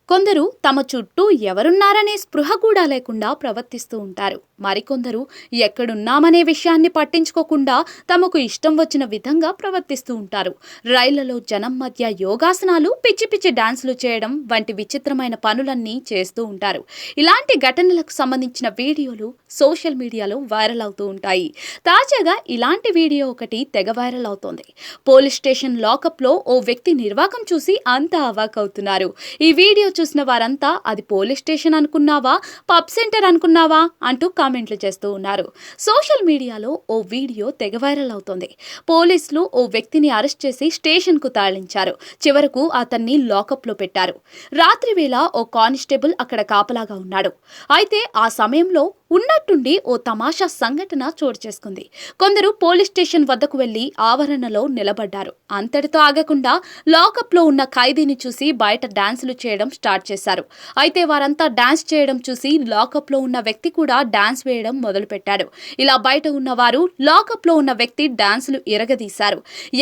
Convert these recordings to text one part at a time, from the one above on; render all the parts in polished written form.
కొందరు తమ చుట్టూ ఎవరున్నారనే స్పృహ కూడా లేకుండా ప్రవర్తిస్తూ ఉంటారు. మరికొందరు ఎక్కడున్నామనే విషయాన్ని పట్టించుకోకుండా తమకు ఇష్టం వచ్చిన విధంగా ప్రవర్తిస్తూ ఉంటారు. రైళ్లలో జనం మధ్య యోగాసనాలు, పిచ్చి పిచ్చి డాన్సులు చేయడం వంటి విచిత్రమైన పనులన్నీ చేస్తూ ఉంటారు. ఇలాంటి ఘటనలకు సంబంధించిన వీడియోలు సోషల్ మీడియాలో వైరల్ అవుతూ ఉంటాయి. తాజాగా ఇలాంటి వీడియో ఒకటి తెగ వైరల్ అవుతోంది. పోలీస్ స్టేషన్ లాకప్లో ఓ వ్యక్తి నిర్వాకం చూసి అంతా అవాకవుతున్నారు. ఈ వీడియో చూసిన వారంతా అది పోలీస్ స్టేషన్ అనుకున్నావా, పబ్ సెంటర్ అనుకున్నావా అంటూ కామెంట్లు చేస్తూ ఉన్నారు. సోషల్ మీడియాలో ఓ వీడియో తెగ వైరల్ అవుతోంది. పోలీసులు ఓ వ్యక్తిని అరెస్ట్ చేసి స్టేషన్ కు తరలించారు. చివరకు అతన్ని లాకప్ లో పెట్టారు. రాత్రి వేళ ఓ కానిస్టేబుల్ అక్కడ కాపలాగా ఉన్నాడు. అయితే ఆ సమయంలో ఉన్నట్టుండి ఓ తమాషా సంఘటన చోటు చేసుకుంది. కొందరు పోలీస్ స్టేషన్ వద్దకు వెళ్లి ఆవరణలో నిలబడ్డారు. అంతటితో ఆగకుండా లాకప్ లో ఉన్న ఖైదీని చూసి బయట డాన్సులు చేయడం స్టార్ట్ చేశారు. అయితే వారంతా డాన్స్ చేయడం చూసి లాకప్ లో ఉన్న వ్యక్తి కూడా డాన్స్ వేయడం మొదలు పెట్టాడు. ఇలా బయట ఉన్నవారు లాకప్ లో ఉన్న వ్యక్తి డాన్సులు ఇరగదీశారు.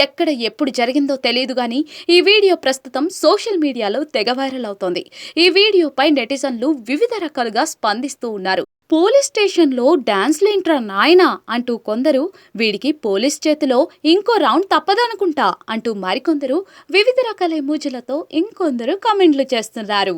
ఎక్కడ ఎప్పుడు జరిగిందో తెలియదు గానీ ఈ వీడియో ప్రస్తుతం సోషల్ మీడియాలో తెగ వైరల్ అవుతోంది. ఈ వీడియోపై నెటిజన్లు వివిధ రకాలుగా స్పందిస్తూ ఉన్నారు. పోలీస్ స్టేషన్లో డాన్స్లేంట్రా నాయనా అంటూ కొందరు, వీడికి పోలీస్ చేతిలో ఇంకో రౌండ్ తప్పదనుకుంటా అంటూ మరికొందరు వివిధ రకాల ఎమోజీలతో ఇంకొందరు కామెంట్లు చేస్తున్నారు.